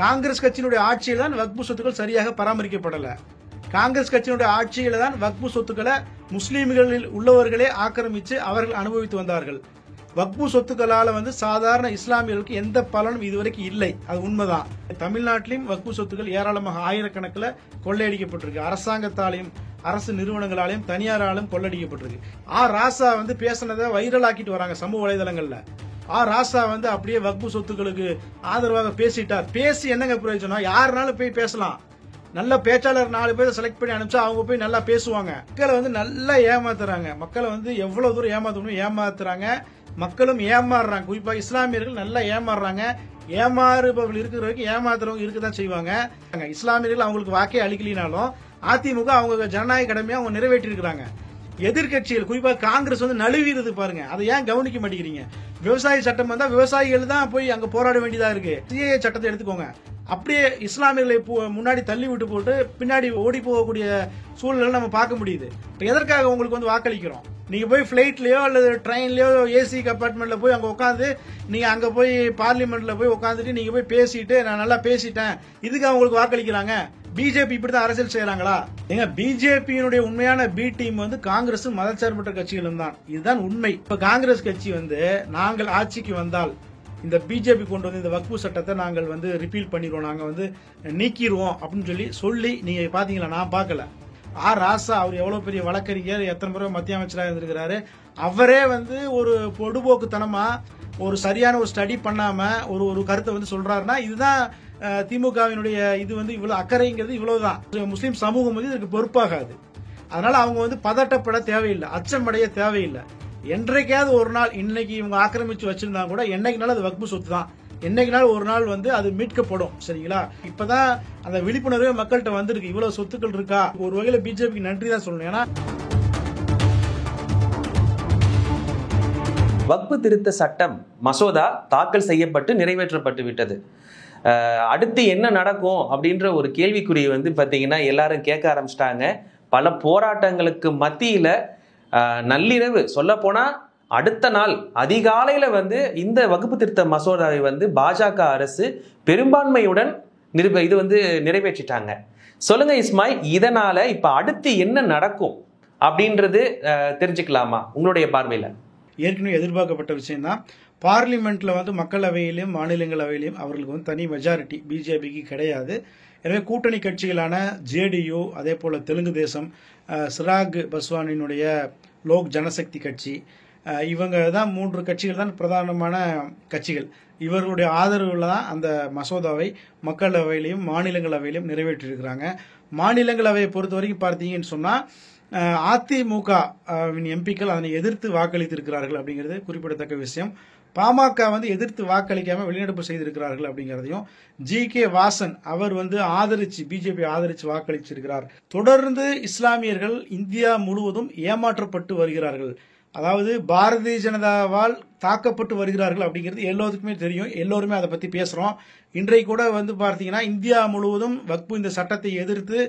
காங்கிரஸ் கட்சியினுடைய ஆட்சியில் தான் வக்பு சொத்துக்கள் சரியாக பராமரிக்கப்படல. காங்கிரஸ் கட்சியினுடைய ஆட்சியில தான் வக்பு சொத்துக்களை முஸ்லீம்களில் உள்ளவர்களே ஆக்கிரமிச்சு அவர்கள் அனுபவித்து வந்தார்கள். வக்பு சொத்துக்களால சாதாரண இஸ்லாமியர்களுக்கு எந்த பலனும் இதுவரைக்கும் இல்லை. அது உண்மைதான். தமிழ்நாட்டிலும் வக்பு சொத்துக்கள் ஏராளமாக ஆயிரக்கணக்கில் கொள்ளையடிக்கப்பட்டிருக்கு. அரசாங்கத்தாலையும் அரசு நிறுவனங்களாலையும் தனியாராலும் கொள்ளடிக்கப்பட்டிருக்கு. ராசா பேசினதை வைரல் ஆக்கிட்டு வராங்க சமூக வலைதளங்கள்ல. ராசா அப்படியே வக்பு சொத்துக்களுக்கு ஆதரவாக பேசிட்டார். பேசி என்னங்க பிரயோஜனம்? யாருனாலும் போய் பேசலாம். நல்ல பேச்சாளர் 4 பேரை செலக்ட் பண்ணி அனுப்பிச்சா அவங்க போய் நல்லா பேசுவாங்க. மக்களை நல்லா ஏமாத்துறாங்க. மக்களை எவ்வளவு தூரம் ஏமாத்தணும் ஏமாத்துறாங்க. மக்களும் ஏமாறுறாங்க. குறிப்பா இஸ்லாமியர்கள் நல்லா ஏமாறுறாங்க. ஏமாறுபவர்கள் இருக்கிற வரைக்கும் ஏமாத்துறவங்க இருக்கதான் செய்வாங்க. இஸ்லாமியர்கள் அவங்களுக்கு வாக்கே அளிக்கலினாலும் அதிமுக அவங்க ஜனநாயக கடமையை அவங்க நிறைவேற்றி இருக்கிறாங்க. எதிர்கட்சிகள் குறிப்பா காங்கிரஸ் நழுவிடுது பாருங்க. அதை ஏன் கவனிக்க மாட்டேங்கிறீங்க? விவசாய சட்டம் வந்தா விவசாயிகள் தான் போய் அங்க போராட வேண்டியதா இருக்கு. சிஏஏ சட்டத்தை எடுத்துக்கோங்க. அப்படியே இஸ்லாமியர்களை முன்னாடி தள்ளி விட்டு போட்டு பின்னாடி ஓடி போகக்கூடிய சூழ்நிலை நம்ம பார்க்க முடியுது. எதற்காக உங்களுக்கு வாக்களிக்கிறோம்? நீங்க போய் பிளைட்லயோ அல்லது ட்ரெயின்லயோ ஏசி கம்பார்ட்மெண்ட்ல போய் அங்க உட்காந்து நீங்க அங்க போய் பார்லிமெண்ட்ல போய் உட்காந்துட்டு நீங்க போய் பேசிட்டு நான் நல்லா பேசிட்டேன் இதுக்கு அவங்களுக்கு வாக்களிக்கிறாங்க. பிஜேபி இப்படிதான் அரசியல் செய்யறாங்களா? எங்க பிஜேபியினுடைய உண்மையான பி டீம் காங்கிரஸ் மதச்சார்பற்ற கட்சிகளும் தான். இதுதான் உண்மை. இப்ப காங்கிரஸ் கட்சி நாங்கள் ஆட்சிக்கு வந்தால் இந்த பிஜேபி கொண்டு இந்த வக்பு சட்டத்தை நாங்கள் ரிப்பீல் பண்ணிடுவோம், நாங்க நீக்கிடுவோம் அப்படின்னு சொல்லி நீங்க பாத்தீங்களா? நான் பார்க்கல. ராசா அவர் எவ்வளவு பெரிய வழக்கறிஞர், எத்தனை முறை மத்திய அமைச்சராக இருந்திருக்கிறாரு. அவரே ஒரு பொடுபோக்குத்தனமா ஒரு சரியான ஒரு ஸ்டடி பண்ணாம ஒரு கருத்தை சொல்றாருன்னா இதுதான் திமுகவினுடைய இது இவ்வளவு அக்கறைங்கிறது இவ்வளவுதான். முஸ்லீம் சமூகம் இதற்கு பொறுப்பாகாது. அதனால அவங்க பதட்டப்பட தேவையில்லை, அச்சமடைய தேவையில்லை. என்றைக்காவது ஒரு நாள் இன்னைக்கு இவங்க ஆக்கிரமிச்சு வச்சிருந்தா கூட என்னைக்குனாலும் அது வக்பு சொத்து தான். என்னைக்குனாலும் ஒரு நாள் அது மீட்கப்படும். சரிங்களா? இப்பதான் அந்த விழிப்புணர்வே மக்கள்கிட்ட வந்திருக்கு. இவ்வளவு சொத்துக்கள் இருக்கா? ஒரு வகையில பிஜேபிக்கு நன்றி தான் சொல்லணும். ஏன்னா வக்பு திருத்த சட்டம் மசோதா தாக்கல் செய்யப்பட்டு நிறைவேற்றப்பட்டு விட்டது. அடுத்து என்ன நடக்கும் அப்படின்ற ஒரு கேள்விக்குறி பார்த்தீங்கன்னா எல்லாரும் கேட்க ஆரம்பிச்சிட்டாங்க. பல போராட்டங்களுக்கு மத்தியில நள்ளிரவு சொல்ல போனா அடுத்த நாள் அதிகாலையில இந்த வகுப்பு திருத்த மசோதாவை பாஜக அரசு பெரும்பான்மையுடன் இது நிறைவேற்றிட்டாங்க. சொல்லுங்க இஸ்மாயில், இதனால இப்ப அடுத்து என்ன நடக்கும் அப்படின்றது தெரிஞ்சுக்கலாமா உங்களுடைய பார்வையில? ஏற்கனவே எதிர்பார்க்கப்பட்ட விஷயம் தான். பார்லிமெண்ட்ல மக்களவையிலும் மாநிலங்களவையிலும் அவர்களுக்கு தனி மெஜாரிட்டி பிஜேபிக்கு கிடையாது. எனவே கூட்டணி கட்சிகளான ஜேடியு, அதே போல தெலுங்கு தேசம், சிராக் பஸ்வானினுடைய லோக் ஜனசக்தி கட்சி, இவங்க தான் 3 கட்சிகள் தான் பிரதானமான கட்சிகள். இவர்களுடைய ஆதரவுல தான் அந்த மசோதாவை மக்களவையிலும் மாநிலங்களவையிலும் நிறைவேற்றியிருக்கிறாங்க. மாநிலங்களவையை பொறுத்த வரைக்கும் பார்த்தீங்கன்னு சொன்னா அதிமுக எம்பிக்கள் அதனை எதிர்த்து வாக்களித்திருக்கிறார்கள் அப்படிங்கிறது குறிப்பிடத்தக்க விஷயம். பாமக எதிர்த்து வாக்களிக்காம வெளிநடப்பு செய்திருக்கிறார்கள் அப்படிங்கிறதையும் ஜி.கே. வாசன் அவர் ஆதரிச்சு பிஜேபி ஆதரிச்சு வாக்களிச்சிருக்கிறார். தொடர்ந்து இஸ்லாமியர்கள் இந்தியா முழுவதும் ஏமாற்றப்பட்டு வருகிறார்கள். அதாவது பாரதிய ஜனதாவால் தாக்கப்பட்டு வருகிறார்கள் அப்படிங்கிறது எல்லோருக்குமே தெரியும். எல்லோருமே அதை பத்தி பேசுறோம். இன்றைக்கு கூட பார்த்தீங்கன்னா இந்தியா முழுவதும் வக்பு இந்த சட்டத்தை எதிர்த்து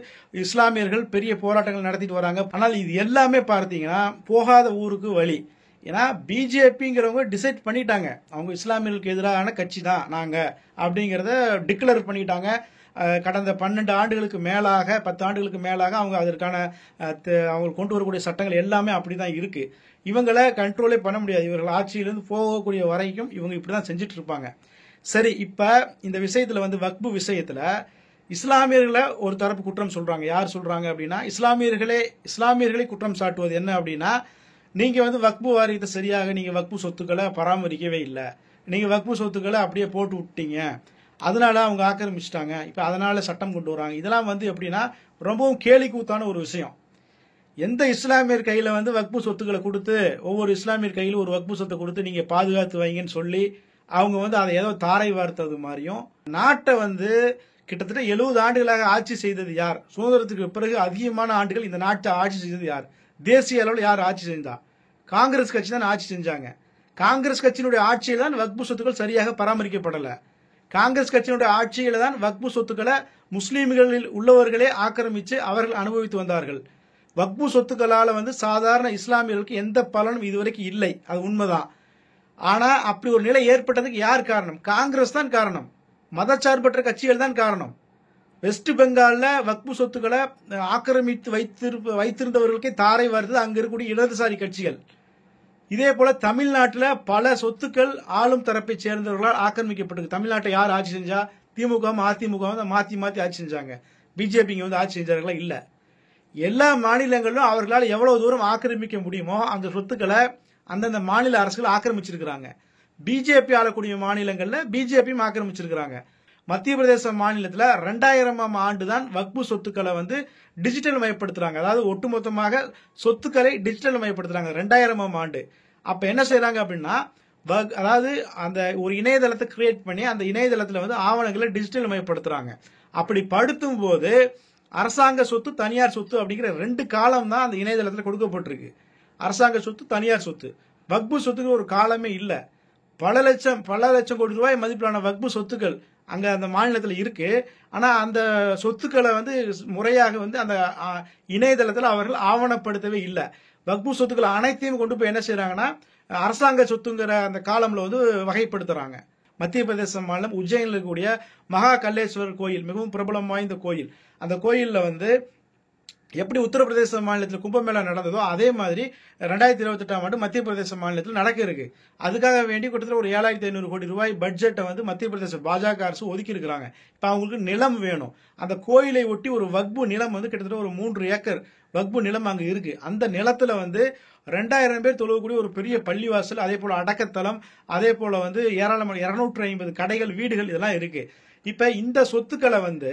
இஸ்லாமியர்கள் பெரிய போராட்டங்கள் நடத்திட்டு வராங்க. ஆனால் இது எல்லாமே பார்த்தீங்கன்னா போகாத ஊருக்கு வழி. ஏன்னா பிஜேபிங்கிறவங்க டிசைட் பண்ணிட்டாங்க, அவங்க இஸ்லாமியர்களுக்கு எதிரான கட்சி தான் நாங்க அப்படிங்கிறத டிக்ளேர் பண்ணிட்டாங்க. கடந்த 12 ஆண்டுகளுக்கு மேலாக 10 ஆண்டுகளுக்கு மேலாக அவங்க அதற்கான அவங்க கொண்டு வரக்கூடிய சட்டங்கள் எல்லாமே அப்படிதான் இருக்கு. இவங்களை கண்ட்ரோலே பண்ண முடியாது. இவர்கள் ஆட்சியிலிருந்து போகக்கூடிய வரைக்கும் இவங்க இப்படிதான் செஞ்சுட்டு இருப்பாங்க. சரி, இப்ப இந்த விஷயத்துல வக்பு விஷயத்துல இஸ்லாமியர்களை ஒரு தரப்பு குற்றம் சொல்றாங்க. யார் சொல்றாங்க அப்படின்னா இஸ்லாமியர்களை குற்றம் சாட்டுவது என்ன அப்படின்னா, நீங்க வக்பு வாரியத்தை சரியாக நீங்க வக்பு சொத்துக்களை பராமரிக்கவே இல்லை, நீங்க வக்பு சொத்துக்களை அப்படியே போட்டு விட்டீங்க, அதனால அவங்க ஆக்கிரமிச்சிட்டாங்க, இப்ப அதனால சட்டம் கொண்டு வராங்க. இதெல்லாம் எப்படின்னா ரொம்பவும் கேலி கூத்தான ஒரு விஷயம். எந்த இஸ்லாமியர் கையில வக்பு சொத்துக்களை கொடுத்து ஒவ்வொரு இஸ்லாமியர் கையில ஒரு வக்பு சொத்தை கொடுத்து நீங்க பாதுகாத்து வைங்கன்னு சொல்லி அவங்க அதை ஏதோ தாரை வார்த்தது மாதிரியும், நாட்டை கிட்டத்தட்ட 70 ஆண்டுகளாக ஆட்சி செய்தது யார்? சுதந்திரத்துக்கு பிறகு அதிகமான ஆண்டுகள் இந்த நாட்டை ஆட்சி செய்தது யார்? தேசிய அளவில் யார் ஆட்சி செஞ்சா? காங்கிரஸ் கட்சி தான் ஆட்சி செஞ்சாங்க. காங்கிரஸ் கட்சியினுடைய ஆட்சியில் தான் வக்பு சொத்துக்கள் சரியாக பராமரிக்கப்படல. காங்கிரஸ் கட்சியினுடைய ஆட்சியில தான் வக்பு சொத்துக்களை முஸ்லீம்களில் உள்ளவர்களே ஆக்கிரமிச்சு அவர்கள் அனுபவித்து வந்தார்கள். வக்பு சொத்துக்களால சாதாரண இஸ்லாமியர்களுக்கு எந்த பலனும் இதுவரைக்கும் இல்லை. அது உண்மைதான். ஆனா அப்படி ஒரு நிலை ஏற்பட்டதுக்கு யார் காரணம்? காங்கிரஸ் தான் காரணம். மதச்சார்பற்ற கட்சிகள் தான் காரணம். வெஸ்ட் பெங்கால்ல வக்பு சொத்துக்களை ஆக்கிரமித்து வைத்திருந்தவர்களுக்கே தாரை வருது அங்க இருக்கக்கூடிய இடதுசாரி கட்சிகள். இதே போல தமிழ்நாட்டில் பல சொத்துக்கள் ஆளும் தரப்பை சேர்ந்தவர்களால் ஆக்கிரமிக்கப்பட்டிருக்கு. தமிழ்நாட்டை யார் ஆட்சி செஞ்சா? திமுகவும் அதிமுகவும் மாற்றி மாற்றி ஆட்சி செஞ்சாங்க. பிஜேபிங்க வந்து ஆட்சி செஞ்சார்களா? இல்லை. எல்லா மாநிலங்களிலும் அவர்களால் எவ்வளவு தூரம் ஆக்கிரமிக்க முடியுமோ அந்த சொத்துக்களை அந்தந்த மாநில அரசுகள் ஆக்கிரமிச்சிருக்கிறாங்க. பிஜேபி ஆளக்கூடிய மாநிலங்களில் பிஜேபியும் ஆக்கிரமிச்சிருக்கிறாங்க. மத்திய பிரதேச மாநிலத்தில் 2000ஆம் ஆண்டு தான் வக்பு சொத்துக்களை வந்து டிஜிட்டல் மயப்படுத்துறாங்க. அதாவது ஒட்டுமொத்தமாக சொத்துக்களை டிஜிட்டல் மயப்படுத்துறாங்க 2000ஆம் ஆண்டு. அப்ப என்ன செய்யறாங்க அப்படின்னா, அதாவது அந்த ஒரு இணையதளத்தை கிரியேட் பண்ணி அந்த இணையதளத்தில் வந்து ஆவணங்களை டிஜிட்டல் மயப்படுத்துறாங்க. அப்படி படுத்தும் போது அரசாங்க சொத்து தனியார் சொத்து அப்படிங்கிற 2 காலம் தான் அந்த இணையதளத்தில் கொடுக்கப்பட்டிருக்கு. அரசாங்க சொத்து தனியார் சொத்து. வக்பு சொத்துக்கு ஒரு காலமே இல்லை. பல லட்சம் கோடி ரூபாய் மதிப்பிலான வக்பு சொத்துக்கள் அங்க அந்த மாநிலத்தில் இருக்கு. ஆனா அந்த சொத்துக்களை வந்து முறையாக வந்து அந்த இணையதளத்தில் அவர்கள் ஆவணப்படுத்தவே இல்லை. வக்பு சொத்துக்கள் அனைத்தையும் கொண்டு போய் என்ன செய்யறாங்கன்னா அரசாங்க சொத்துங்கிற அந்த காலம்ல வந்து வகைப்படுத்துறாங்க. மத்திய பிரதேச மாநிலம் உஜ்ஜைனில் இருக்கக்கூடிய மகா கல்லேஸ்வரர் கோயில் மிகவும் பிரபலம் வாய்ந்த கோயில். அந்த கோயில்ல வந்து எப்படி உத்தரப்பிரதேச மாநிலத்தில் கும்பமேளா நடந்ததோ அதே மாதிரி 2028ஆம் ஆண்டு மத்திய பிரதேச மாநிலத்தில் நடக்க இருக்கு. அதுக்காக வேண்டி கிட்டத்தட்ட ஒரு 7500 கோடி ரூபாய் பட்ஜெட்டை வந்து மத்திய பிரதேச பாஜக அரசு ஒதுக்கி இருக்கிறாங்க. இப்ப அவங்களுக்கு நிலம் வேணும். அந்த கோயிலை ஒட்டி ஒரு வக்பு நிலம் வந்து கிட்டத்தட்ட ஒரு 3 ஏக்கர் வக்பு நிலம் அங்க இருக்கு. அந்த நிலத்துல வந்து 2000 பேர் தொழுவக்கூடிய ஒரு பெரிய பள்ளிவாசல், அதே போல அடக்கத்தலம், அதே போல வந்து ஏராளமான 250 கடைகள், வீடுகள் இதெல்லாம் இருக்கு. இப்ப இந்த சொத்துக்களை வந்து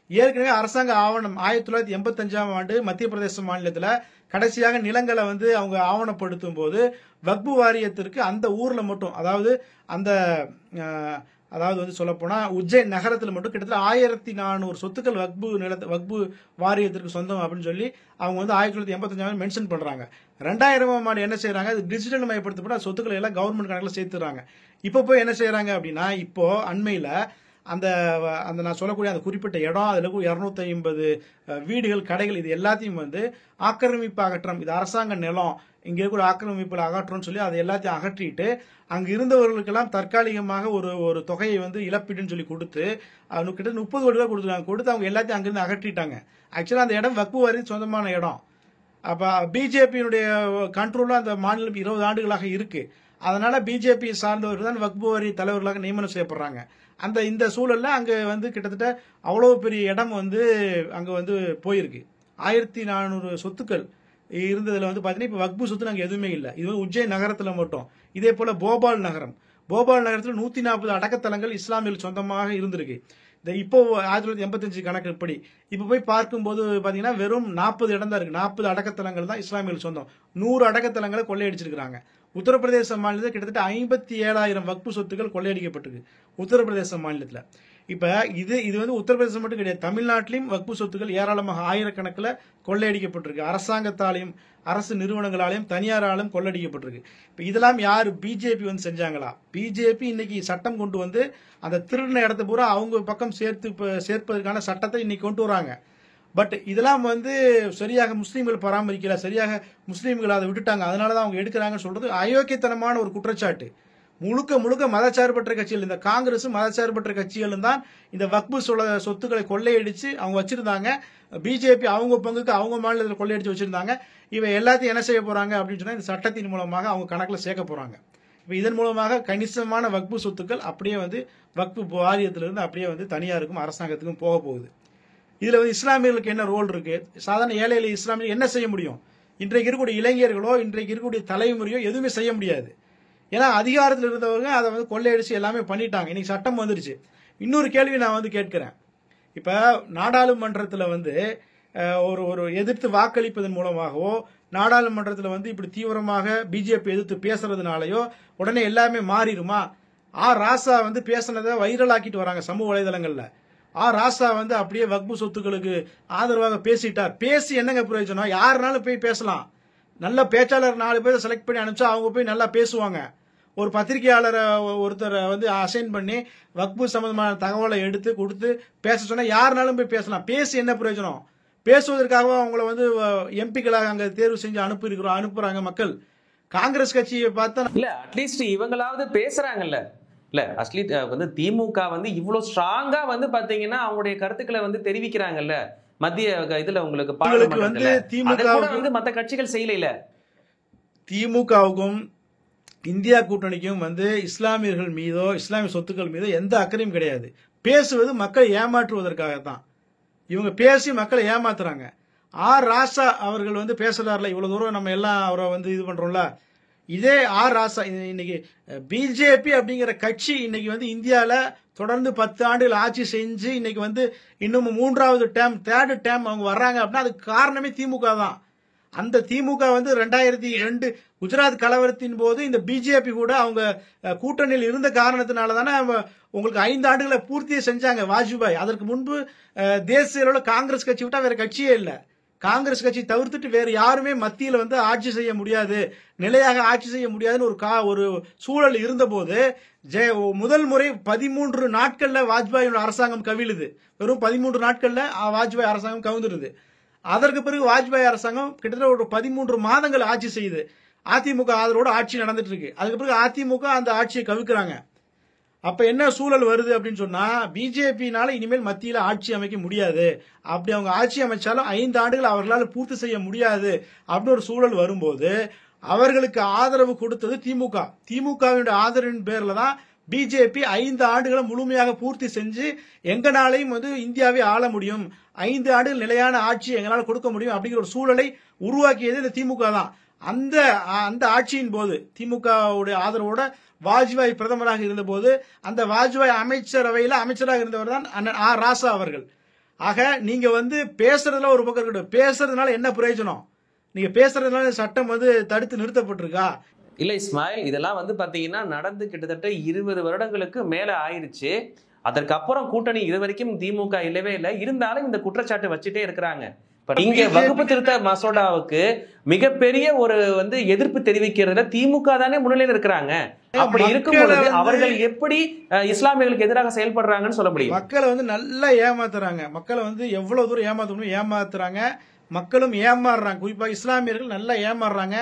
ஏற்கனவே அரசாங்க ஆவணம் 1985ஆம் ஆண்டு மத்திய பிரதேச மாநிலத்தில் கடைசியாக நிலங்களை வந்து அவங்க ஆவணப்படுத்தும் போது வக்பு வாரியத்திற்கு அந்த ஊர்ல மட்டும், அதாவது வந்து சொல்ல போனா உஜ்ஜைன் நகரத்தில் மட்டும் கிட்டத்தட்ட 1400 சொத்துக்கள் வக்பு வாரியத்திற்கு சொந்தம் அப்படின்னு சொல்லி அவங்க வந்து 1985 மென்ஷன் பண்றாங்க. 2000ஆம் ஆண்டு என்ன செய்யறாங்க, அது டிஜிட்டல் மயப்படுத்தப்பட்ட சொத்துக்களை எல்லாம் கவர்மெண்ட் கணக்கில் சேர்த்துறாங்க. இப்போ போய் என்ன செய்யறாங்க அப்படின்னா, இப்போ அண்மையில அந்த நான் சொல்லக்கூடிய அந்த குறிப்பிட்ட இடம், அதுல 250 வீடுகள், கடைகள், இது எல்லாத்தையும் வந்து ஆக்கிரமிப்பு அகற்றம், இது அரசாங்க நிலம், இங்க இருக்கிற ஆக்கிரமிப்புல அகற்றம்னு சொல்லி அதை எல்லாத்தையும் அகற்றிட்டு அங்க இருந்தவர்களுக்கெல்லாம் தற்காலிகமாக ஒரு தொகையை வந்து இழப்பீடுன்னு சொல்லி கொடுத்து கிட்ட 30 கோடி ரூபாய் கொடுத்து அவங்க எல்லாத்தையும் அங்கிருந்து அகற்றிட்டாங்க. ஆக்சுவலா அந்த இடம் வக்பு வாரி சொந்தமான இடம். அப்ப பிஜேபியினுடைய கண்ட்ரோல்ல அந்த மாநிலம் 20 ஆண்டுகளாக இருக்கு. அதனால பிஜேபி சார்ந்தவர்கள் தான் வக்பு வாரி தலைவர்களாக நியமனம் செய்யப்படுறாங்க. இந்த சூழல்ல அங்க வந்து கிட்டத்தட்ட அவ்வளவு பெரிய இடம் வந்து அங்க வந்து போயிருக்கு. 1400 சொத்துக்கள் இருந்ததுல வந்து பாத்தீங்கன்னா இப்ப வக்பு சொத்து அங்க எதுவுமே இல்லை. இது வந்து உஜ்ஜைன் நகரத்துல மட்டும். இதே போல போபால் நகரத்தில் 140 அடக்கத்தலங்கள் இஸ்லாமியர்கள் சொந்தமாக இருந்திருக்கு. இப்போ 1985 கணக்கு படி இப்ப போய் பார்க்கும்போது பாத்தீங்கன்னா வெறும் 40 இடம் தான் இருக்கு. 40 அடக்கத்தலங்கள் தான் இஸ்லாமியர்கள் சொந்தம். 100 அடக்கத்தலங்களை கொள்ளையடிச்சிருக்காங்க. உத்தரப்பிரதேச மாநிலத்தில் கிட்டத்தட்ட 57,000 வக்பு சொத்துக்கள் கொள்ளையடிக்கப்பட்டிருக்கு உத்தரப்பிரதேச மாநிலத்தில். இப்ப இது வந்து உத்தரப்பிரதேசம் மட்டும் கிடையாது, தமிழ்நாட்டிலும் வக்பு சொத்துக்கள் ஏராளமாக ஆயிரக்கணக்கில் கொள்ளையடிக்கப்பட்டிருக்கு. அரசாங்கத்தாலையும் அரசு நிறுவனங்களாலையும் தனியாராலும் கொள்ளையடிக்கப்பட்டிருக்கு. இப்ப இதெல்லாம் யாரு? பிஜேபி வந்து செஞ்சாங்களா? பிஜேபி இன்னைக்கு சட்டம் கொண்டு வந்து அந்த திருடின இடத்த பூரா அவங்க பக்கம் சேர்ப்பதற்கான சட்டத்தை இன்னைக்கு கொண்டு வராங்க. பட் இதெல்லாம் வந்து சரியாக முஸ்லீம்கள் பராமரிக்கல, சரியாக முஸ்லீம்கள் அதை விட்டுட்டாங்க, அதனாலதான் அவங்க எடுக்கிறாங்கன்னு சொல்றது அயோக்கியத்தனமான ஒரு குற்றச்சாட்டு. முழுக்க மதச்சார்பற்ற கட்சிகள், இந்த காங்கிரஸ் மதச்சார்பற்ற கட்சிகளும் தான் இந்த வக்பு சொத்துக்களை கொள்ளையடிச்சு அவங்க வச்சிருந்தாங்க. பிஜேபி அவங்க பங்குக்கு அவங்க மாநிலத்தில் கொள்ளையடிச்சு வச்சிருந்தாங்க. இவ எல்லாத்தையும் என்ன செய்ய போறாங்க அப்படின்னு சொன்னா இந்த சட்டத்தின் மூலமாக அவங்க கணக்குல சேர்க்க போறாங்க. இப்ப இதன் மூலமாக கணிசமான வக்பு சொத்துக்கள் அப்படியே வந்து வக்பு வாரியத்திலிருந்து அப்படியே வந்து தனியாருக்கும் அரசாங்கத்துக்கும் போக போகுது. இதுல வந்து இஸ்லாமியர்களுக்கு என்ன ரோல் இருக்கு? சாதாரண ஏழை இஸ்லாமியர்கள் என்ன செய்ய முடியும்? இன்றைக்கு இருக்கக்கூடிய இளைஞர்களோ இன்றைக்கு இருக்கக்கூடிய தலைமுறையோ எதுவுமே செய்ய முடியாது. ஏன்னா அதிகாரத்தில் இருந்தவங்க அதை வந்து கொள்ளையடிச்சு எல்லாமே பண்ணிட்டாங்க. இன்னைக்கு சட்டம் வந்துருச்சு. இன்னொரு கேள்வி நான் வந்து கேட்கிறேன். இப்ப நாடாளுமன்றத்தில் வந்து ஒரு எதிர்த்து வாக்களிப்பதன் மூலமாகவோ நாடாளுமன்றத்தில் வந்து இப்படி தீவிரமாக பிஜேபி எதிர்த்து பேசுறதுனாலயோ உடனே எல்லாமே மாறிடுமா? ராசா வந்து பேசினதை வைரல் ஆக்கிட்டு வராங்க சமூக வலைதளங்கள்ல. ராசா வந்து அப்படியே வக்பு சொத்துக்களுக்கு ஆதரவாக பேசிட்டார். பேசி என்னங்க பிரயோஜனம்? யாருனாலும் போய் பேசலாம். நல்ல பேச்சாளர் 4 பேரை செலக்ட் பண்ணி அனுப்பிச்சா அவங்க போய் நல்லா பேசுவாங்க. ஒரு பத்திரிகையாளரை ஒருத்தரை வந்து அசைன் பண்ணி வக்பு சம்பந்தமான தகவலை எடுத்து கொடுத்து பேச சொன்னா யாருனாலும் போய் பேசலாம். பேசி என்ன பிரயோஜனம்? பேசுவதற்காக அவங்கள வந்து எம்பிக்களாக அங்க தேர்வு செஞ்சு அனுப்புறாங்க மக்கள். காங்கிரஸ் கட்சியை பார்த்தா இல்ல, அட்லீஸ்ட் இவங்களாவது பேசுறாங்கல்ல. இல்ல அஸ்லி வந்து திமுக வந்து இவ்வளவு ஸ்ட்ராங்கா வந்து பாத்தீங்கன்னா அவங்களுடைய கருத்துக்களை வந்து தெரிவிக்கிறாங்கல்ல மத்திய இதுல உங்களுக்கு வந்து அதை கூட வந்து மத்த கட்சிகள் செய்யல. திமுகவுக்கும் இந்தியா கூட்டணிக்கும் வந்து இஸ்லாமியர்கள் மீதோ இஸ்லாமிய சொத்துக்கள் மீதோ எந்த அக்கறையும் கிடையாது. பேசுவது மக்களை ஏமாற்றுவதற்காகத்தான். இவங்க பேசி மக்களை ஏமாத்துறாங்க. ஆர் ராசா அவர்கள் வந்து பேசுறாருல, இவ்வளவு தூரம் நம்ம எல்லாம் அவரை வந்து இது பண்றோம்ல, இதே ஆர் ராசா இன்னைக்கு பிஜேபி அப்படிங்கிற கட்சி இன்னைக்கு வந்து இந்தியாவில் தொடர்ந்து 10 ஆண்டுகள் ஆட்சி செஞ்சு இன்னைக்கு வந்து இன்னும் 3வது டேர்ம் 3rd டேர்ம் அவங்க வர்றாங்க அப்படின்னா அதுக்கு காரணமே திமுக தான். அந்த திமுக வந்து 2002 குஜராத் கலவரத்தின் போது இந்த பிஜேபி கூட அவங்க கூட்டணியில் இருந்த காரணத்தினால தானே உங்களுக்கு 5 ஆண்டுகளை பூர்த்தியை செஞ்சாங்க வாஜ்பாய். அதற்கு முன்பு தேசிய அளவில் காங்கிரஸ் கட்சி விட்டா வேற கட்சியே இல்லை. காங்கிரஸ் கட்சி தவிர்த்துட்டு வேறு யாருமே மத்தியில் வந்து ஆட்சி செய்ய முடியாது, நிலையாக ஆட்சி செய்ய முடியாதுன்னு ஒரு சூழல் இருந்தபோது முதல் முறை 13 நாட்கள்ல வாஜ்பாயோட அரசாங்கம் கவிழுது. வெறும் 13 நாட்கள்ல வாஜ்பாய் அரசாங்கம் கவிழ்ந்துருது. அதற்கு பிறகு வாஜ்பாய் அரசாங்கம் கிட்டத்தட்ட ஒரு 13 மாதங்கள் ஆட்சி செய்யுது. அதிமுக ஆதரவோட ஆட்சி நடந்துட்டு இருக்கு. அதுக்கு பிறகு அதிமுக அந்த ஆட்சியை கவிக்கிறாங்க. அப்ப என்ன சூழல் வருது அப்படின்னு சொன்னா, பிஜேபினால இனிமேல் மத்தியில் ஆட்சி அமைக்க முடியாது, அப்படி அவங்க ஆட்சி அமைச்சாலும் 5 ஆண்டுகள் அவர்களால் பூர்த்தி செய்ய முடியாது அப்படின்னு ஒரு சூழல் வரும்போது அவர்களுக்கு ஆதரவு கொடுத்தது திமுக. திமுகவினுடைய ஆதரவின் பேர்ல தான் பிஜேபி 5 ஆண்டுகளை முழுமையாக பூர்த்தி செஞ்சு எங்கனாலையும் வந்து இந்தியாவை ஆள முடியும், 5 ஆண்டுகள் நிலையான ஆட்சி எங்களால் கொடுக்க முடியும் அப்படிங்கிற ஒரு சூழலை உருவாக்கியது இந்த திமுக தான். அந்த ஆட்சியின் போது திமுகவுடைய ஆதரவோட வாஜ்பாய் பிரதமராக இருந்த போது அந்த வாஜ்பாய் அமைச்சரவையில் அமைச்சராக இருந்தவர் தான் அண்ணன் ஆர் ராசா அவர்கள். ஆக நீங்க வந்து பேசுறதுல ஒரு பக்கம் இருக்கட்டும், பேசுறதுனால என்ன பிரயோஜனம்? நீங்க பேசுறதுனால சட்டம் வந்து தடுத்து நிறுத்தப்பட்டிருக்கா? இல்ல இஸ்மாயில், இதெல்லாம் வந்து பாத்தீங்கன்னா நடந்து கிட்டத்தட்ட 20 வருடங்களுக்கு மேல ஆயிருச்சு. அதற்கப்புறம் கூட்டணி இதுவரைக்கும் திமுக இல்லவே இல்லை. இருந்தாலும் இந்த குற்றச்சாட்டு வச்சுட்டே இருக்கிறாங்க. இங்க வகுப்பு திருத்த மசோதாவுக்கு மிகப்பெரிய ஒரு வந்து எதிர்ப்பு தெரிவிக்கிறதுல திமுக தானே முன்னிலையில் இருக்கிறாங்க. அப்படி இருக்கும் பொழுது அவர்கள் எப்படி இஸ்லாமியர்களுக்கு எதிராக செயல்படுறாங்கன்னு சொல்ல முடியும்? மக்களை வந்து நல்லா ஏமாத்துறாங்க. மக்களை வந்து எவ்வளவு தூரம் ஏமாத்தணும் ஏமாத்துறாங்க. மக்களும் ஏமாறுறாங்க. குறிப்பா இஸ்லாமியர்கள் நல்லா ஏமாறுறாங்க.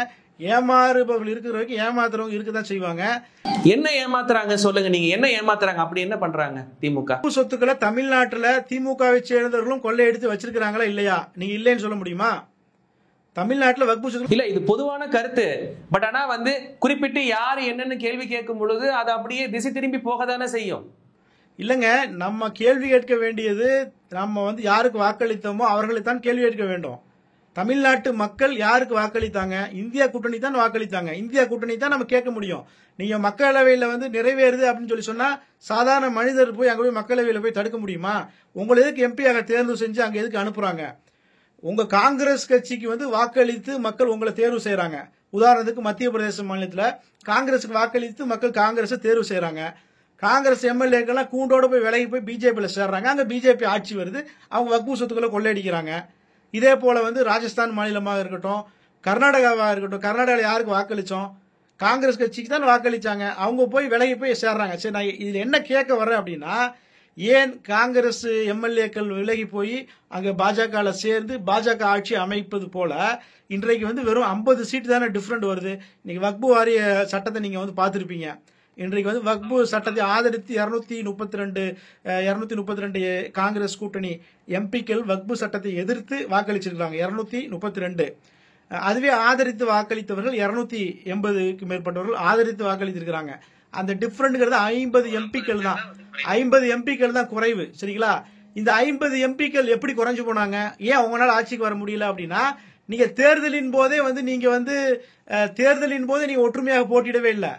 ஏமாறுபவர்கள் இருக்கிற வரைக்கும் ஏமாத்துறவங்க இருக்குதான் செய்வாங்க. என்ன ஏமாத்துறாங்க சொல்லுங்க, நீங்க என்ன ஏமாத்துறாங்க? அப்படி என்ன பண்றாங்க? திமுக சொத்துக்களை தமிழ்நாட்டுல திமுகவை சேர்ந்தவர்களும் கொள்ளை எடுத்து வச்சிருக்காங்களா இல்லையா? நீங்க இல்லைன்னு சொல்ல முடியுமா? தமிழ்நாட்டுல வக்பு சொத்து இல்ல, இது பொதுவான கருத்து. பட் ஆனா வந்து குறிப்பிட்டு யாரு என்னன்னு கேள்வி கேட்கும் பொழுது அது அப்படியே திசை திரும்பி போக தானே செய்யும். இல்லங்க, நம்ம கேள்வி கேட்க வேண்டியது நம்ம வந்து யாருக்கு வாக்களித்தோமோ அவர்களை தான் கேள்வி கேட்க வேண்டும். தமிழ்நாட்டு மக்கள் யாருக்கு வாக்களித்தாங்க? இந்தியா கூட்டணி தான் வாக்களித்தாங்க. இந்தியா கூட்டணி தான் நம்ம கேட்க முடியும். நீங்க மக்களவையில் வந்து நிறைவேறுது அப்படின்னு சொல்லி சொன்னா சாதாரண மனிதர் போய் அங்க போய் மக்களவையில் போய் தடுக்க முடியுமா? உங்களை எதுக்கு எம்பியாக தேர்வு செஞ்சு அங்க எதுக்கு அனுப்புறாங்க? உங்க காங்கிரஸ் கட்சிக்கு வந்து வாக்களித்து மக்கள் உங்களை தேர்வு செய்யறாங்க. உதாரணத்துக்கு மத்திய பிரதேச மாநிலத்தில் காங்கிரஸுக்கு வாக்களித்து மக்கள் காங்கிரஸை தேர்வு செய்யறாங்க. காங்கிரஸ் எம்எல்ஏக்கெல்லாம் கூண்டோட போய் விலகி போய் பிஜேபியில் சேர்றாங்க. அங்க பிஜேபி ஆட்சி வருது, அவங்க வக்பு சொத்துக்களை கொள்ளையடிக்கிறாங்க. இதே போல வந்து ராஜஸ்தான் மாநிலமாக இருக்கட்டும், கர்நாடகாவாக இருக்கட்டும், கர்நாடகாவில் யாருக்கு வாக்களிச்சோம்? காங்கிரஸ் கட்சிக்கு தான் வாக்களிச்சாங்க. அவங்க போய் விலகி போய் சேர்றாங்க. சரி, நான் இதுல என்ன கேட்க வரேன் அப்படின்னா, ஏன் காங்கிரஸ் எம்எல்ஏக்கள் விலகி போய் அங்க பாஜக சேர்ந்து பாஜக ஆட்சி அமைப்பது போல இன்றைக்கு வந்து வெறும் 50 சீட்டு தானே டிஃபரெண்ட் வருது. இன்னைக்கு வக்பு வாரிய சட்டத்தை நீங்க வந்து பார்த்திருப்பீங்க. இன்றைக்கு வந்து வக்பு சட்டத்தை ஆதரித்து 232 காங்கிரஸ் கூட்டணி எம்பிக்கள் வக்பு சட்டத்தை எதிர்த்து வாக்களிச்சிருக்காங்க. 232. அதுவே ஆதரித்து வாக்களித்தவர்கள் 280க்கு மேற்பட்டவர்கள் ஆதரித்து வாக்களித்திருக்கிறாங்க. அந்த டிஃபரெண்ட்ங்கிறது 50 எம்பிக்கள் தான். 50 எம்பிக்கள் தான் குறைவு. சரிங்களா? இந்த 50 எம்பிக்கள் எப்படி குறைஞ்சு போனாங்க? ஏன் அவங்களால ஆட்சிக்கு வர முடியல அப்படின்னா, நீங்க தேர்தலின் போதே நீங்க ஒற்றுமையாக போட்டியிடவே இல்லை.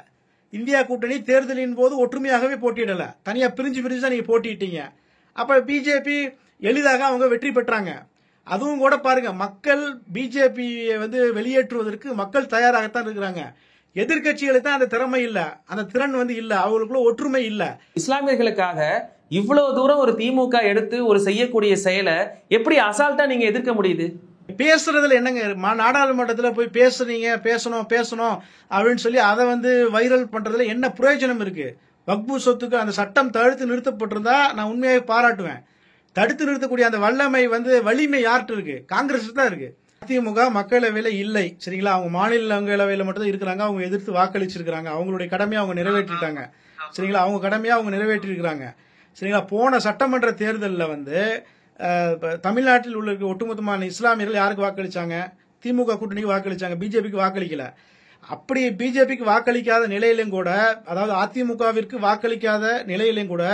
இந்தியா கூட்டணி தேர்தலின் போது ஒற்றுமையாகவே போட்டியிடல, தனியா பிரிஞ்சு தான் நீங்க போட்டிட்டீங்க. அப்ப பிஜேபி எளிதாக அவங்க வெற்றி பெற்றாங்க. அதுவும் கூட பாருங்க, மக்கள் பிஜேபியை வந்து வெளியேற்றுவதற்கு மக்கள் தயாராகத்தான் இருக்கிறாங்க. எதிர்கட்சிகளுக்கு தான் அந்த திறமை இல்ல, அந்த திறன் வந்து இல்ல, அவங்களுக்குள்ள ஒற்றுமை இல்ல. இஸ்லாமியர்களுக்காக இவ்வளவு தூரம் ஒரு திமுக எடுத்து ஒரு செய்யக்கூடிய செயலை எப்படி அசால்ட்டா நீங்க எதிர்க்க முடியுது? பேசுறதுல என்னங்க, நாடாளுமன்றத்தில் போய் பேசணும் அப்படின்னு சொல்லி அதை வந்து வைரல் பண்றதுல என்ன பிரயோஜனம் இருக்கு? வக்பு சொத்துக்கு அந்த சட்டம் தடுத்து நிறுத்தப்பட்டிருந்தா நான் உண்மையாக பாராட்டுவேன். தடுத்து நிறுத்தக்கூடிய அந்த வலிமை யார்கிட்ட இருக்கு? காங்கிரஸ் தான் இருக்கு. அதிமுக மக்களவையில இல்லை. சரிங்களா? அவங்க மாநிலங்களவையில மட்டும் தான் இருக்கிறாங்க. அவங்க எதிர்த்து வாக்களிச்சிருக்காங்க. அவங்களுடைய கடமையை அவங்க நிறைவேற்றிட்டாங்க. சரிங்களா, அவங்க கடமையாக அவங்க நிறைவேற்றியிருக்கிறாங்க. சரிங்களா, போன சட்டமன்ற தேர்தலில் வந்து தமிழ்நாட்டில் உள்ள ஒட்டுமொத்தமான இஸ்லாமியர்கள் யாருக்கு வாக்களிச்சாங்க? திமுக கூட்டணிக்கு வாக்களிச்சாங்க, பிஜேபிக்கு வாக்களிக்கல. அப்படி பிஜேபிக்கு வாக்களிக்காத நிலையிலும் கூட, அதாவது அதிமுகவிற்கு வாக்களிக்காத நிலையிலும் கூட,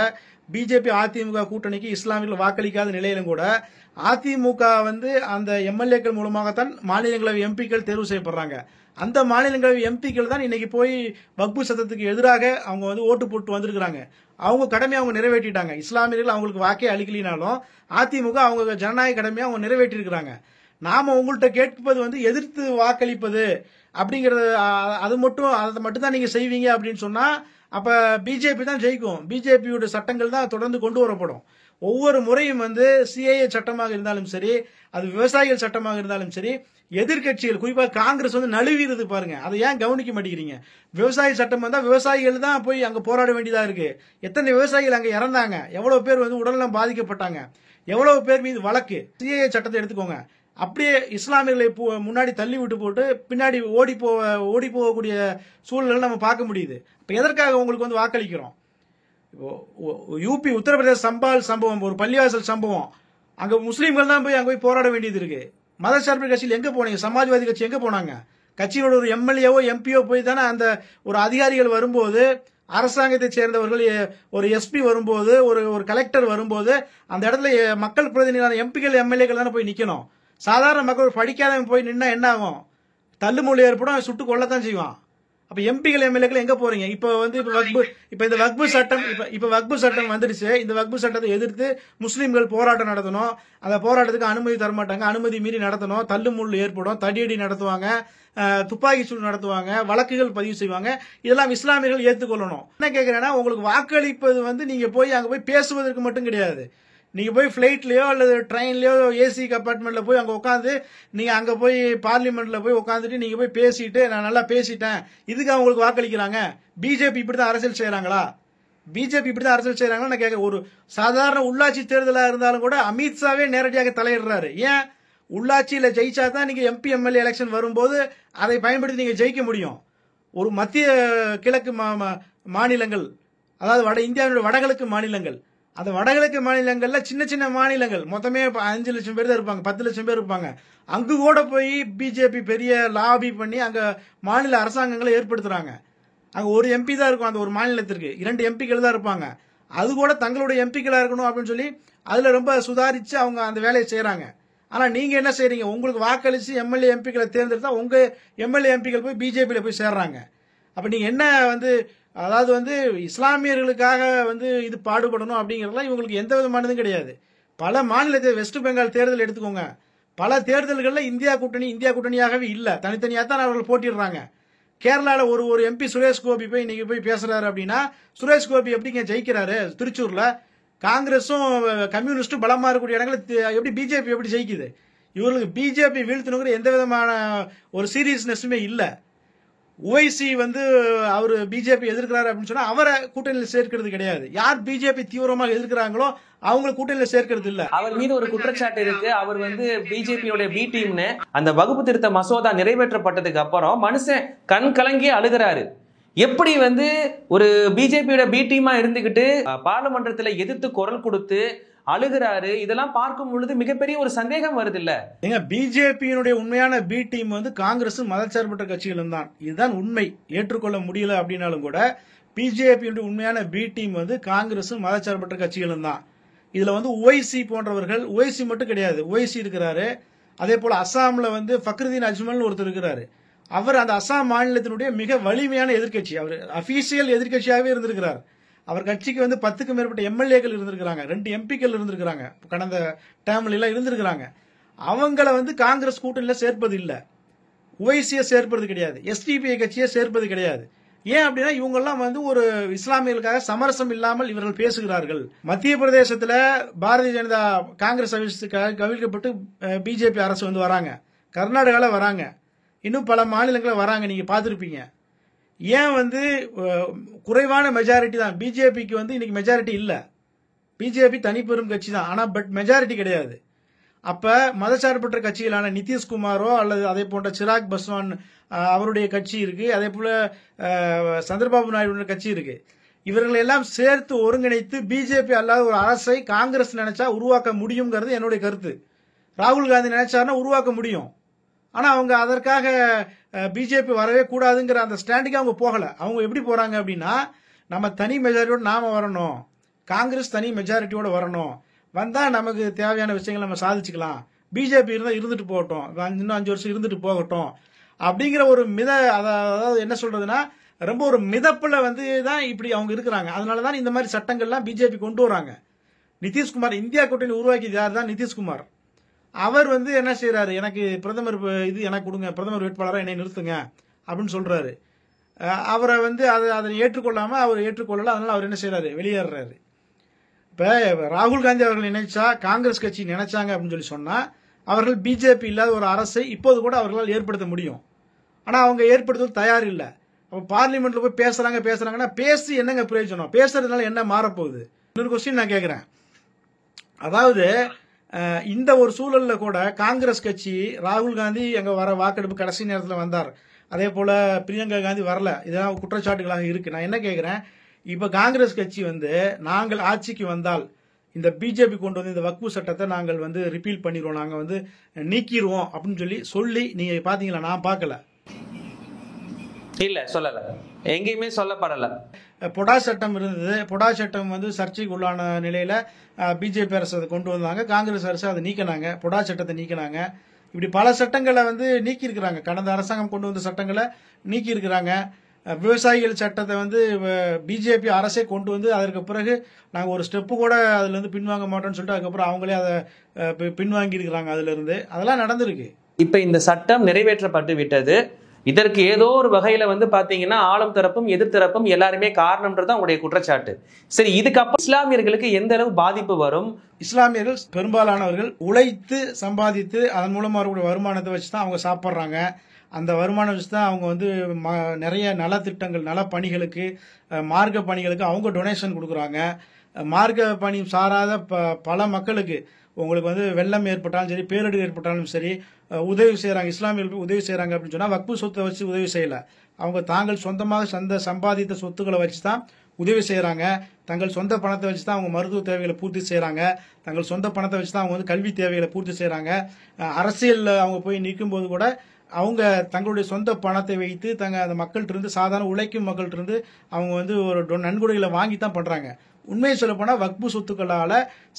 பிஜேபி அதிமுக கூட்டணிக்கு இஸ்லாமியர்கள் வாக்களிக்காத நிலையிலும் கூட, அதிமுக வந்து அந்த எம்எல்ஏக்கள் மூலமாகத்தான் மாநிலங்களவை எம்பிக்கள் தேர்வு செய்யப்படுறாங்க. அந்த மாநிலங்களவை எம்பிக்கள் தான் இன்னைக்கு போய் வக்பு சட்டத்துக்கு எதிராக அவங்க வந்து ஓட்டு போட்டு வந்திருக்கிறாங்க. அவங்க கடமையை அவங்க நிறைவேற்றிட்டாங்க. இஸ்லாமியர்கள் அவங்களுக்கு வாக்கே அளிக்கலினாலும் அதிமுக அவங்க ஜனநாயக கடமையை அவங்க நிறைவேற்றிருக்கிறாங்க. நாம உங்கள்கிட்ட கேட்பது வந்து எதிர்த்து வாக்களிப்பது அப்படிங்கறது, அதை மட்டும் தான் நீங்க செய்வீங்க அப்படின்னு சொன்னா அப்ப பிஜேபி தான் ஜெயிக்கும். பிஜேபியோட சட்டங்கள் தான் தொடர்ந்து கொண்டு வரப்படும். ஒவ்வொரு முறையும் வந்து சிஏஏ சட்டமாக இருந்தாலும் சரி, அது விவசாயிகள் சட்டமாக இருந்தாலும் சரி, எதிர்கட்சிகள் குறிப்பாக காங்கிரஸ் வந்து நழுவிறது பாருங்க. அதை ஏன் கவனிக்க மாட்டேங்கிறீங்க? விவசாய சட்டம் வந்தா விவசாயிகள் தான் போய் அங்க போராட வேண்டியதா இருக்கு. எத்தனை விவசாயிகள் அங்க இறந்தாங்க, எவ்வளவு பேர் வந்து உடல்நலம் பாதிக்கப்பட்டாங்க, எவ்வளவு பேர் மீது வழக்கு. சிஏஏ சட்டத்தை எடுத்துக்கோங்க, அப்படியே இஸ்லாமியர்களை முன்னாடி தள்ளி விட்டு போட்டு பின்னாடி ஓடி போகக்கூடிய சூழ்நிலை நம்ம பார்க்க முடியுது. இப்ப எதற்காக உங்களுக்கு வந்து வாக்களிக்கிறோம்? யூபி உத்தரப்பிரதேச சம்பால் சம்பவம், ஒரு பள்ளிவாசல் சம்பவம், அங்க முஸ்லீம்கள் தான் போய் அங்க போய் போராட வேண்டியது இருக்கு. மதசார்பு கட்சியில் எங்க போனீங்க? சமாஜ்வாதி கட்சி எங்க போனாங்க? கட்சியோட ஒரு எம்எல்ஏவோ எம்பியோ போய் தானே அந்த ஒரு அதிகாரிகள் வரும்போது, அரசாங்கத்தை சேர்ந்தவர்கள், ஒரு எஸ்பி வரும்போது, ஒரு கலெக்டர் வரும்போது அந்த இடத்துல மக்கள் பிரதிநிதியான எம்பிக்கள் எம்எல்ஏக்கள் தானே போய் நிக்கணும். சாதாரண மக்கள் படிக்காதவன் போய் நின்னா என்ன ஆகும்? தள்ளுமொழி ஏற்படும், சுட்டு கொள்ளத்தான் செய்வான். அப்ப எம்பிகள் எம்எல்ஏக்கள் எங்க போறீங்க? இப்ப வந்து இந்த வக்பு சட்டம் வந்துருச்சு. இந்த வக்பு சட்டத்தை எதிர்த்து முஸ்லீம்கள் போராட்டம் நடத்தணும். அந்த போராட்டத்துக்கு அனுமதி தரமாட்டாங்க, அனுமதி மீறி நடத்தணும், தள்ளுமுள்ளு ஏற்படும், தடியடி நடத்துவாங்க, துப்பாக்கி சூடு நடத்துவாங்க, வழக்குகள் பதிவு செய்வாங்க. இதெல்லாம் இஸ்லாமியர்கள் ஏற்றுக்கொள்ளணும். என்ன கேட்கிறேன்னா, உங்களுக்கு வாக்களிப்பது வந்து நீங்க போய் அங்க போய் பேசுவதற்கு மட்டும் கிடையாது. நீங்க போய் பிளைட்லயோ அல்லது ட்ரெயின்லயோ ஏசி கம்பார்ட்மெண்ட்ல போய் அங்க உட்காந்து, நீங்க அங்க போய் பார்லிமெண்ட்ல போய் உட்காந்துட்டு நீங்க போய் பேசிட்டு நான் நல்லா பேசிட்டேன், இதுக்கு அவங்களுக்கு வாக்களிக்கிறாங்க. பிஜேபி இப்படிதான் அரசியல் செய்யறாங்களா? பிஜேபி இப்படிதான் அரசியல் செய்யறாங்களா? நான் கேட்க, ஒரு சாதாரண உள்ளாட்சி தேர்தலா இருந்தாலும் கூட அமித்ஷாவே நேரடியாக தலையிடுறாரு. ஏன்? உள்ளாட்சியில ஜெயிச்சா தான் நீங்க எம்பி எம்எல்ஏ எலெக்ஷன் வரும்போது அதை பயன்படுத்தி நீங்க ஜெயிக்க முடியும். ஒரு மத்திய கிழக்கு மாநிலங்கள், அதாவது வட இந்தியாவுடைய வடகிழக்கு மாநிலங்கள், அந்த வடகிழக்கு மாநிலங்கள்ல சின்ன சின்ன மாநிலங்கள் மொத்தமே 5 லட்சம் பேர் தான் இருப்பாங்க, 10 லட்சம் பேர் இருப்பாங்க. அங்கு கூட போய் பிஜேபி பெரிய லாபி பண்ணி அங்க மாநில அரசாங்கங்களை ஏற்படுத்துறாங்க. அங்க ஒரு எம்பி தான் இருக்கும், அந்த ஒரு மாநிலத்திற்கு 2 எம்பிக்கள் தான் இருப்பாங்க. அது கூட தங்களுடைய எம்பிக்களா இருக்கணும் அப்படின்னு சொல்லி அதுல ரொம்ப சுதாரிச்சு அவங்க அந்த வேலையை செய்யறாங்க. ஆனா நீங்க என்ன செய்றீங்க? உங்களுக்கு வாக்களிச்சு எம்எல்ஏ எம்பிக்களை தேர்ந்தெடுத்தா உங்க எம்எல்ஏ எம்பிக்கள் போய் பிஜேபியில போய் சேர்றாங்க. அப்ப நீங்க என்ன வந்து, அதாவது வந்து இஸ்லாமியர்களுக்காக வந்து இது பாடுபடணும் அப்படிங்கறதுலாம் இவங்களுக்கு எந்த விதமானதும் கிடையாது. பல மாநிலத்தை, வெஸ்ட் பெங்கால் தேர்தல் எடுத்துக்கோங்க, பல தேர்தல்கள்ல இந்தியா கூட்டணியாகவே இல்ல, தனித்தனியா தான் அவர்கள் போட்டிடுறாங்க. கேரளால ஒரு எம்பி சுரேஷ் கோபி போய் இன்னைக்கு போய் பேசுறாரு அப்படின்னா, சுரேஷ் கோபி எப்படிங்க ஜெயிக்கிறாரு? திருச்சூர்ல காங்கிரஸும் கம்யூனிஸ்டும் பலமா இருக்கக்கூடிய இடங்களை எப்படி பிஜேபி எப்படி ஜெயிக்குது? இவங்களுக்கு பிஜேபி வீழ்த்தணுங்கிற எந்த விதமான ஒரு சீரியஸ்னஸுமே இல்ல. ஓவைசி வந்து அவர் பிஜேபி எதிர்க்கிறாரு அப்படின்னு சொன்னா அவரை கூட்டணியில் சேர்க்கிறது கிடையாது. யார் பிஜேபி தீவிரமாக எதிர்க்கிறாங்களோ அவங்க கூட்டணியில் சேர்க்கிறது இல்ல. அவர் மீது ஒரு குற்றச்சாட்டு இருக்கு, அவர் வந்து பிஜேபியோட பி டீம்னு. அந்த வகுப்பு திருத்த மசோதா நிறைவேற்றப்பட்டதுக்கு அப்புறம் மனுஷன் கண் கலங்கி அழுகிறாரு. எப்படி வந்து ஒரு பிஜேபியோட பி டீமா இருந்துகிட்டு பார்லிமெண்டத்துல எதிர்த்து குரல் கொடுத்து அழுகிறாரு? இதெல்லாம் பார்க்கும் பொழுது மிகப்பெரிய ஒரு சந்தேகம் வருது இல்ல? ஏங்க, பிஜேபியினுடைய உண்மையான பி டீம் வந்து காங்கிரஸும் மதச்சார்பற்ற கட்சிகளும் தான். இதுதான் உண்மை. ஏற்றுக்கொள்ள முடியல அப்படின்னாலும் கூட பிஜேபியினுடைய உண்மையான பி டீம் வந்து காங்கிரஸும் மதச்சார்பற்ற கட்சிகளும் தான். இதுல வந்து ஓவைசி போன்றவர்கள், ஓவைசி மட்டும் கிடையாது, ஓவைசி இருக்கிறாரு, அதே போல அசாம்ல வந்து ஃபக்ருதீன் அஜ்மல் ஒருத்தர் இருக்கிறாரு. அவர் அந்த அசாம் மாநிலத்தினுடைய மிக வலிமையான எதிர்கட்சி, அவர் அபிஷியல் எதிர்கட்சியாகவே இருந்திருக்கிறார். அவர் கட்சிக்கு வந்து 10க்கும் மேற்பட்ட எம்எல்ஏக்கள் இருந்திருக்கிறாங்க, 2 எம்பிக்கள் இருந்திருக்கிறாங்க, கடந்த டேர்ம்ல எல்லாம் இருந்திருக்கிறாங்க. அவங்கள வந்து காங்கிரஸ் கூட்டணியில சேர்ப்பது இல்ல, ஓவைசியை சேர்ப்பது கிடையாது, எஸ்டிபிஐ கட்சியை சேர்ப்பது கிடையாது. ஏன் அப்படின்னா இவங்கெல்லாம் வந்து ஒரு இஸ்லாமியர்களுக்காக சமரசம் இல்லாமல் இவர்கள் பேசுகிறார்கள். மத்திய பிரதேசத்துல பாரதிய ஜனதா காங்கிரஸ் கவிழ்க்கப்பட்டு பிஜேபி அரசு வந்து வராங்க, கர்நாடகால வராங்க, இன்னும் பல மாநிலங்களில் வராங்க, நீங்க பார்த்துருப்பீங்க. ஏன் வந்து குறைவான மெஜாரிட்டி தான் பிஜேபிக்கு வந்து இன்னைக்கு மெஜாரிட்டி இல்ல. பிஜேபி தனிப்பெரும் கட்சி தான், ஆனா பட் மெஜாரிட்டி கிடையாது. அப்ப மதச்சார்பற்ற கட்சிகளான நிதிஷ்குமாரோ அல்லது அதே போன்ற சிராக் பஸ்வான் அவருடைய கட்சி இருக்கு, அதே போல சந்திரபாபு நாயுடு கட்சி இருக்கு. இவர்கள் எல்லாம் சேர்த்து ஒருங்கிணைத்து பிஜேபி அல்லாத ஒரு அரசை காங்கிரஸ் நினைச்சா உருவாக்க முடியுங்கிறது என்னுடைய கருத்து. ராகுல் காந்தி நினைச்சாருன்னா உருவாக்க முடியும். ஆனா அவங்க அதற்காக பிஜேபி வரவே கூடாதுங்கிற அந்த ஸ்டாண்டுக்கு அவங்க போகல. அவங்க எப்படி போறாங்க அப்படின்னா, நம்ம தனி மெஜாரிட்டியோட நாம வரணும், காங்கிரஸ் தனி மெஜாரிட்டியோட வரணும், வந்தா நமக்கு தேவையான விஷயங்களை நம்ம சாதிச்சுக்கலாம், பிஜேபி இருந்தா இருந்துட்டு போகட்டும், இன்னும் 5 வருஷம் இருந்துட்டு போகட்டும் அப்படிங்கிற ஒரு அதாவது என்ன சொல்றதுன்னா, ரொம்ப ஒரு மிதப்புல வந்து தான் இப்படி அவங்க இருக்கிறாங்க. அதனாலதான் இந்த மாதிரி சட்டங்கள்லாம் பிஜேபி கொண்டு வராங்க. நிதிஷ்குமார் இந்தியா கூட்டணி உருவாக்கியது யார் தான்? நிதிஷ்குமார். அவர் வந்து என்ன செய்யறாரு, எனக்கு பிரதமர் இது எனக்கு கொடுங்க, பிரதமர் வேட்பாளராக என்னை நிறுத்துங்க அப்படின்னு சொல்றாரு. அவரை வந்து அதை ஏற்றுக்கொள்ளாம அவர் ஏற்றுக்கொள்ளல. அதனால அவர் என்ன செய்யறாரு, வெளியேறாரு. இப்ப ராகுல் காந்தி அவர்கள் நினைச்சா, காங்கிரஸ் கட்சி நினைச்சாங்க அப்படின்னு சொல்லி சொன்னா, அவர்கள் பிஜேபி இல்லாத ஒரு அரசை இப்போது கூட அவர்களால் ஏற்படுத்த முடியும். ஆனா அவங்க ஏற்படுத்த தயார் இல்லை. அப்ப பார்லிமெண்ட்ல போய் பேசுறாங்கன்னா பேசி என்னங்க பிரயோஜனம்? பேசுறதுனால என்ன மாறப்போகுது? இன்னொரு கொஸ்டின் நான் கேட்கிறேன். அதாவது இந்த ஒரு சூழல்ல கூட காங்கிரஸ் கட்சி, ராகுல் காந்தி எங்க வர வாக்கெடுப்பு கடைசி நேரத்தில் வந்தார், அதே போல பிரியங்கா காந்தி வரல, இதெல்லாம் குற்றச்சாட்டுகளாக இருக்கு. நான் என்ன கேட்கிறேன், இப்ப காங்கிரஸ் கட்சி வந்து நாங்கள் ஆட்சிக்கு வந்தால் இந்த பிஜேபி கொண்டு வந்து இந்த வக்ஃபு சட்டத்தை நாங்கள் வந்து ரிப்பீல் பண்ணிடுவோம், நாங்க வந்து நீக்கிடுவோம் அப்படின்னு சொல்லி நீங்க பாத்தீங்களா? நான் பார்க்கல. இல்ல, சொல்லல, எங்கேயுமே சொல்லப்படல. பொடா சட்டம் இருந்தது. பொடா சட்டம் வந்து சர்ச்சைக்கு உள்ளான நிலையில பிஜேபி அரசு அதை கொண்டு வந்தாங்க, காங்கிரஸ் அரசு அதை நீக்கினாங்க, பொடா சட்டத்தை நீக்கினாங்க. இப்படி பல சட்டங்களை வந்து நீக்கி இருக்கிறாங்க. கடந்த அரசாங்கம் கொண்டு வந்த சட்டங்களை நீக்கி இருக்கிறாங்க. விவசாயிகள் சட்டத்தை வந்து பிஜேபி அரசே கொண்டு வந்து அதற்கு பிறகு நாங்கள் ஒரு ஸ்டெப்பு கூட அதுல இருந்து பின்வாங்க மாட்டோம்னு சொல்லிட்டு அதுக்கப்புறம் அவங்களே அதை பின்வாங்கி இருக்கிறாங்க. அதுல இருந்து அதெல்லாம் நடந்திருக்கு. இப்ப இந்த சட்டம் நிறைவேற்றப்பட்டு விட்டது. இதற்கு ஏதோ ஒரு வகையில வந்து பாத்தீங்கன்னா ஆளும் தரப்பும் எதிர்த்தரப்பும் எல்லாருமே காரணம்ன்றது அவங்களுடைய குற்றச்சாட்டு. சரி, இதுக்கப்புறம் இஸ்லாமியர்களுக்கு எந்த அளவு பாதிப்பு வரும்? இஸ்லாமியர்கள் பெரும்பாலானவர்கள் உழைத்து சம்பாதித்து அதன் மூலமா வரக்கூடிய வருமானத்தை வச்சுதான் அவங்க சாப்பிட்றாங்க. அந்த வருமானம் வச்சு தான் அவங்க வந்து நிறைய நலத்திட்டங்கள், நலப்பணிகளுக்கு, மார்க்க பணிகளுக்கு அவங்க டொனேஷன் கொடுக்குறாங்க. மார்க்க பணி சாராத பல மக்களுக்கு, உங்களுக்கு வந்து வெள்ளம் ஏற்பட்டாலும் சரி, பேரிடர் ஏற்பட்டாலும் சரி, உதவி செய்யறாங்க. இஸ்லாமியர்களுக்கு உதவி செய்யறாங்க அப்படின்னு சொன்னா வக்ஃபு சொத்தை வச்சு உதவி செய்யல. அவங்க தாங்கள் சொந்தமாக சம்பாதித்த சொத்துக்களை வச்சு தான் உதவி செய்யறாங்க. தங்கள் சொந்த பணத்தை வச்சு தான் அவங்க மருத்துவ தேவைகளை பூர்த்தி செய்யறாங்க. தங்கள் சொந்த பணத்தை வச்சு தான் அவங்க வந்து கல்வி தேவைகளை பூர்த்தி செய்யறாங்க. அரசியல் அவங்க போய் நிற்கும் போது கூட அவங்க தங்களுடைய சொந்த பணத்தை வைத்து அந்த மக்கள்கிட்ட இருந்து, சாதாரண உழைக்கும் மக்கள்கிட்ட இருந்து அவங்க வந்து ஒரு நன்கொடைகளை வாங்கி தான் பண்றாங்க. உண்மையை சொல்ல போனா வக்ஃபு சொத்துக்களால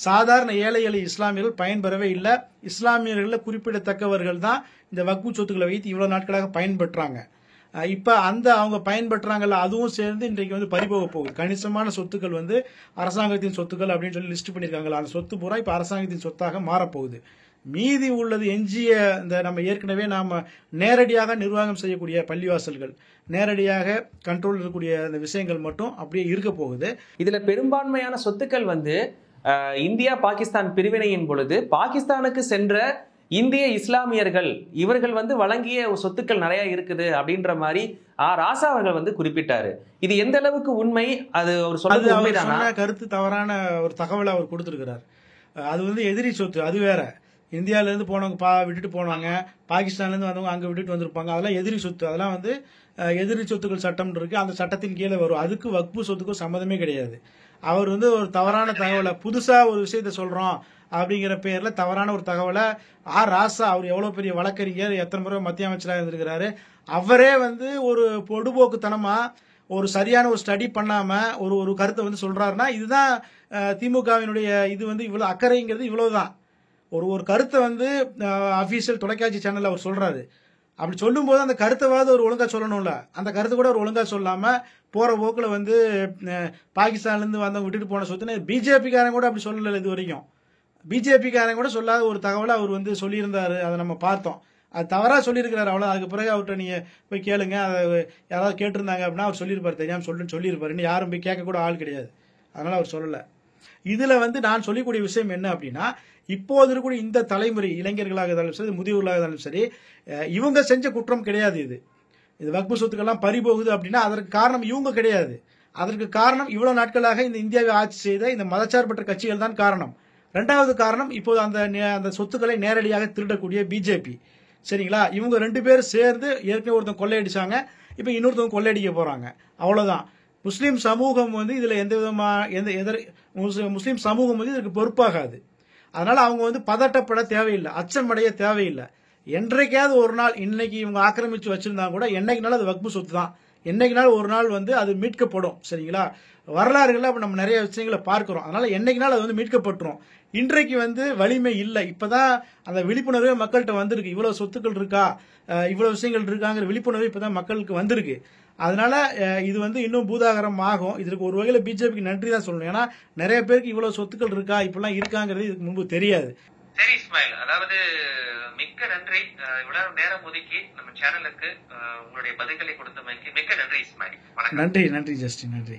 சாதாரண ஏழை எளிய இஸ்லாமியர்கள் பயன்பெறவே இல்லை. இஸ்லாமியர்கள் குறிப்பிடத்தக்கவர்கள் தான் இந்த வக்ஃபு சொத்துக்களை வைத்து இவ்வளவு நாட்களாக பயன்பெற்றாங்க. இப்ப அவங்க பயன்பெற்றாங்கல்ல, அதுவும் சேர்ந்து இன்றைக்கு வந்து பறிபோக போகுது. கணிசமான சொத்துக்கள் வந்து அரசாங்கத்தின் சொத்துக்கள் அப்படின்னு சொல்லி லிஸ்ட் பண்ணிருக்காங்களா, அந்த சொத்து பூரா இப்ப அரசாங்கத்தின் சொத்தாக மாறப்போகுது. மீதி உள்ளது எஞ்சிய இந்த நம்ம ஏற்கனவே நாம நேரடியாக நிர்வாகம் செய்யக்கூடிய பள்ளிவாசல்கள், நேரடியாக கண்ட்ரோல் இருக்கக்கூடிய அந்த விஷயங்கள் மட்டும் அப்படியே இருக்க போகுது. இதுல பெரும்பான்மையான சொத்துக்கள் வந்து இந்தியா பாகிஸ்தான் பிரிவினையின் பொழுது பாகிஸ்தானுக்கு சென்ற இந்திய இஸ்லாமியர்கள் இவர்கள் வந்து வழங்கிய சொத்துக்கள் நிறைய இருக்குது அப்படின்ற மாதிரி ராசா அவர்கள் வந்து குறிப்பிட்டாரு. இது எந்த அளவுக்கு உண்மை? அது ஒரு சொன்ன கருத்து தவறான ஒரு தகவலை அவர் கொடுத்திருக்கிறார். அது வந்து எதிரி சொத்து, அது வேற. இந்தியால இருந்து போனவங்க விட்டுட்டு போனாங்க, பாகிஸ்தான்ல இருந்து வந்தவங்க அங்க விட்டுட்டு வந்திருப்பாங்க, அதெல்லாம் எதிரி சொத்து. அதெல்லாம் வந்து எதிரி சொத்துக்கள் சட்டம் இருக்கு, அந்த சட்டத்தின் கீழே வரும். அதுக்கு வக்ஃபு சொத்துக்கும் சம்மதமே கிடையாது. அவர் வந்து ஒரு தவறான தகவலை, புதுசா ஒரு விஷயத்த சொல்றோம் அப்படிங்கிற பேர்ல தவறான ஒரு தகவலை ராசா, அவர் எவ்வளவு பெரிய வழக்கறிஞர், எத்தனை முறை மத்திய அமைச்சராக இருந்திருக்கிறாரு, அவரே வந்து ஒரு பொடுபோக்குத்தனமா ஒரு சரியான ஒரு ஸ்டடி பண்ணாம ஒரு கருத்தை வந்து சொல்றாருன்னா, இதுதான் திமுகவினுடைய இது வந்து இவ்வளவு அக்கறைங்கிறது இவ்வளவுதான். ஒரு கருத்தை வந்து அபிஷியல் தொலைக்காட்சி சேனல்ல அவர் சொல்றாரு. அப்படி சொல்லும் போது அந்த கருத்தைவாது ஒரு ஒழுங்கா சொல்லணும்ல, அந்த கருத்தை கூட ஒரு ஒழுங்கா சொல்லாம போற போக்குல வந்து பாகிஸ்தான்ல இருந்து வந்தவங்க விட்டுட்டு போன சொத்துன்னு பிஜேபி காரன் கூட அப்படி சொல்லல. இது வரைக்கும் பிஜேபி காரன் கூட சொல்லாத ஒரு தகவலை அவர் வந்து சொல்லியிருந்தாரு. அதை நம்ம பார்த்தோம். அது தவறா சொல்லியிருக்கிறாரு, அவ்வளவு. அதுக்கு பிறகு அவர்கிட்ட நீங்க போய் கேளுங்க, அதை யாராவது கேட்டிருந்தாங்க அப்படின்னா அவர் சொல்லியிருப்பாரு, தெரியாம சொல்லியிருப்பாரு. இன்னும் யாரும் போய் கேட்க கூட ஆள் கிடையாது, அதனால அவர் சொல்லல. இதுல வந்து நான் சொல்லக்கூடிய விஷயம் என்ன அப்படின்னா, இப்போது இருக்கக்கூடிய இந்த தலைமுறை இளைஞர்களாக இருந்தாலும் சரி, முதியவர்களாக இருந்தாலும் சரி, இவங்க செஞ்ச குற்றம் கிடையாது. இது வக்ஃபு சொத்துக்கெல்லாம் பறிபோகுது அப்படின்னா அதற்கு காரணம் இவங்க கிடையாது. அதற்கு காரணம் இவ்வளவு நாட்களாக இந்த இந்தியாவை ஆட்சி செய்த இந்த மதச்சார்பற்ற கட்சிகள் தான் காரணம். இரண்டாவது காரணம் இப்போது அந்த சொத்துக்களை நேரடியாக திருடக்கூடிய பிஜேபி. சரிங்களா? இவங்க 2 பேரும் சேர்ந்து ஏற்கனவே ஒருத்தவங்க கொள்ளையடிச்சாங்க, இப்ப இன்னொருத்தவங்க கொள்ளையடிக்க போறாங்க. அவ்வளவுதான். முஸ்லீம் சமூகம் வந்து இதில் எந்த விதமாக முஸ்லீம் சமூகம் வந்து இதற்கு பொறுப்பாகாது. அதனால அவங்க வந்து பதட்டப்பட தேவையில்லை, அச்சமடைய தேவையில்லை. என்றைக்காவது ஒரு நாள், இன்னைக்கு இவங்க ஆக்கிரமிச்சு வச்சிருந்தா கூட என்னைக்குனாலும் அது வக்பு சொத்து தான். என்னைக்குனாலும் ஒரு நாள் வந்து அது மீட்கப்படும். சரிங்களா? வரலாறுகளில் அப்போ நம்ம நிறைய விஷயங்களை பார்க்கிறோம். அதனால என்னைக்குனாலும் அது வந்து மீட்கப்பட்டுரும். இன்றைக்கு வந்து வலிமை இல்லை. இப்பதான் அந்த விழிப்புணர்வே மக்கள்கிட்ட வந்திருக்கு. இவ்வளவு சொத்துக்கள் இருக்கா, இவ்வளவு விஷயங்கள் இருக்காங்கிற விழிப்புணர்வு இப்பதான் மக்களுக்கு வந்திருக்கு. அதனால இது வந்து இன்னும் பூதாகரம் ஆகும். இதற்கு ஒரு வகையில் பிஜேபிக்கு நன்றி தான் சொல்லணும். ஏன்னா நிறைய பேருக்கு இவ்வளவு சொத்துக்கள் இருக்கா, இப்பெல்லாம் இருக்காங்கிறது இதுக்கு முன்பு தெரியாது. சரி இஸ்மாயில், அதாவது மிக்க நன்றி. இவ்வளவு நேரம் ஒதுக்கி நம்ம சேனலுக்கு உங்களுடைய பதில்களை கொடுத்தமைக்கு மிக்க நன்றி இஸ்மாயில். நன்றி நன்றி ஜஸ்டின், நன்றி.